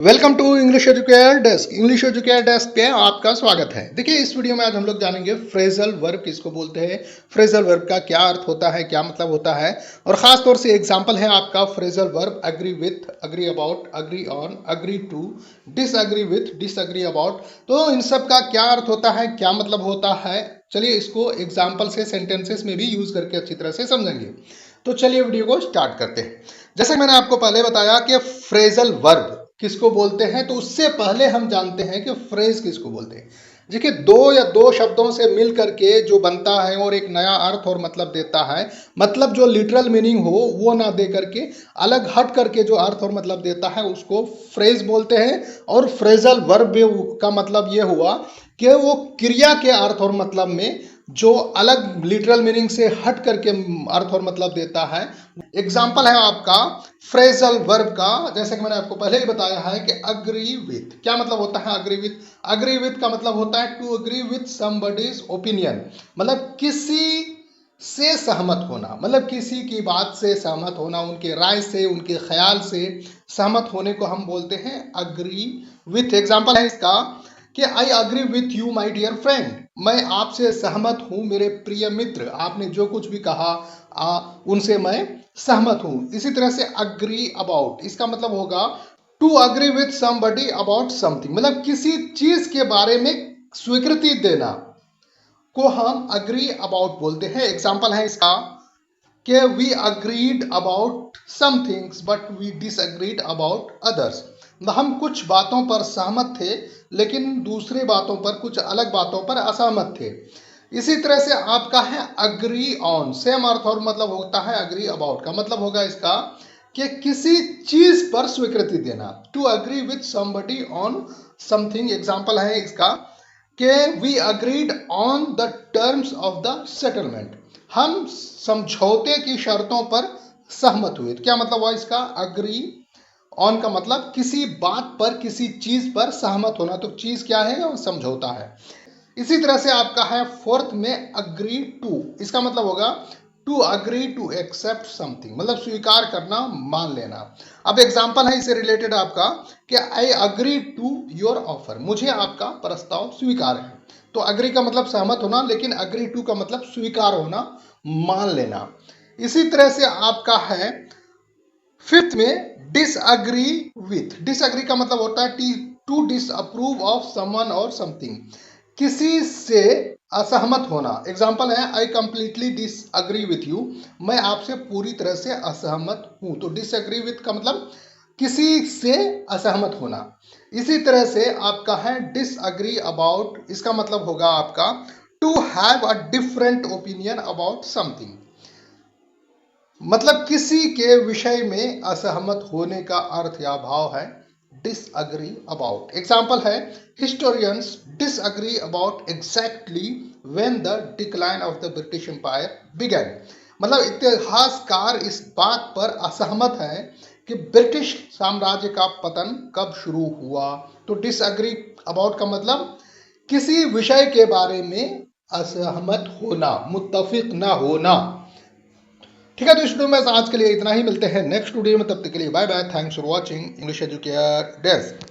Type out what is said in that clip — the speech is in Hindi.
Welcome to English Educare Desk. English Educare Desk पे आपका स्वागत है। देखिए, इस वीडियो में आज हम लोग जानेंगे फ्रेजल वर्ब किसको बोलते हैं, फ्रेजल वर्ब का क्या अर्थ होता है, क्या मतलब होता है, और खास तौर से एग्जांपल है आपका phrasal verb agree with, agree about, agree on, agree to, disagree with, disagree about. तो इन सब का क्या अर्थ होता है, क्या मतलब होता है, चलिए इसको एग्जाम्पल से, सेंटेंसेस में भी यूज करके अच्छी तरह से समझेंगे। तो चलिए वीडियो को स्टार्ट करते हैं। जैसे मैंने आपको पहले बताया कि फ्रेजल वर्ब किसको बोलते हैं, तो उससे पहले हम जानते हैं कि फ्रेज किसको बोलते हैं। देखिए, दो या दो शब्दों से मिल करके जो बनता है और एक नया अर्थ और मतलब देता है, मतलब जो लिटरल मीनिंग हो वो ना दे करके अलग हट करके जो अर्थ और मतलब देता है उसको फ्रेज बोलते हैं। और फ्रेजल वर्ब का मतलब ये हुआ कि वो क्रिया के अर्थ और मतलब में जो अलग लिटरल मीनिंग से हट करके अर्थ और मतलब देता है। एग्जाम्पल है आपका फ्रेजल वर्ब का, जैसे कि मैंने आपको पहले ही बताया है कि अग्री विथ क्या मतलब होता है। अग्री विथ, अग्री विथ का मतलब होता है to agree with somebody's opinion, मतलब किसी से सहमत होना, मतलब किसी की बात से सहमत होना, उनके राय से, उनके ख्याल से सहमत होने को हम बोलते हैं अग्री विथ। एग्जाम्पल है इसका कि I agree with you my dear friend, मैं आपसे सहमत हूं मेरे प्रिय मित्र, आपने जो कुछ भी कहा उनसे मैं सहमत हूं। इसी तरह से अग्री अबाउट, इसका मतलब होगा to agree with somebody about something, मतलब किसी चीज के बारे में स्वीकृति देना को हम अग्री अबाउट बोलते हैं। एग्जाम्पल है इसका कि we agreed about some things but we disagreed about others, हम कुछ बातों पर सहमत थे लेकिन दूसरी बातों पर, कुछ अलग बातों पर असहमत थे। इसी तरह से आपका है अग्री ऑन, सेम अर्थ और मतलब होता है अग्री अबाउट का, मतलब होगा इसका कि किसी चीज पर स्वीकृति देना, to agree with somebody on something. Example है इसका कि we agreed on the terms of the settlement, हम समझौते की शर्तों पर सहमत हुए। क्या मतलब हुआ इसका अग्री ऑन का मतलब किसी बात पर, किसी चीज पर सहमत होना, तो चीज क्या है, वो समझौता है। इसी तरह से आपका है फोर्थ में अग्री टू, इसका मतलब होगा to agree to accept something, मतलब स्वीकार करना, मान लेना। अब एग्जाम्पल है इससे रिलेटेड आपका कि I agree to your offer, मुझे आपका प्रस्ताव स्वीकार है। तो अग्री का मतलब सहमत होना, लेकिन अग्री टू का मतलब स्वीकार होना, मान लेना। इसी तरह से आपका है फिफ्थ में डिसअग्री विथ, डिसअग्री का मतलब होता है टू डिसअप्रूव ऑफ समवन और समथिंग, किसी से असहमत होना। एग्जाम्पल है I completely disagree with you, मैं आपसे पूरी तरह से असहमत हूं। तो डिसअग्री विथ का मतलब किसी से असहमत होना। इसी तरह से आपका है डिसअग्री अबाउट, इसका मतलब होगा आपका to have a different opinion about something, मतलब किसी के विषय में असहमत होने का अर्थ या भाव है डिसअग्री अबाउट। एग्जाम्पल है historians disagree about exactly when the decline of the British empire began, मतलब इतिहासकार इस बात पर असहमत है कि ब्रिटिश साम्राज्य का पतन कब शुरू हुआ। तो डिसअग्री अबाउट का मतलब किसी विषय के बारे में असहमत होना, मुत्तफिक ना होना। ठीक है, तो इस वीडियो में आज के लिए इतना ही, मिलते हैं नेक्स्ट वीडियो में, तब तक के लिए bye bye, thanks for watching English Educare desk.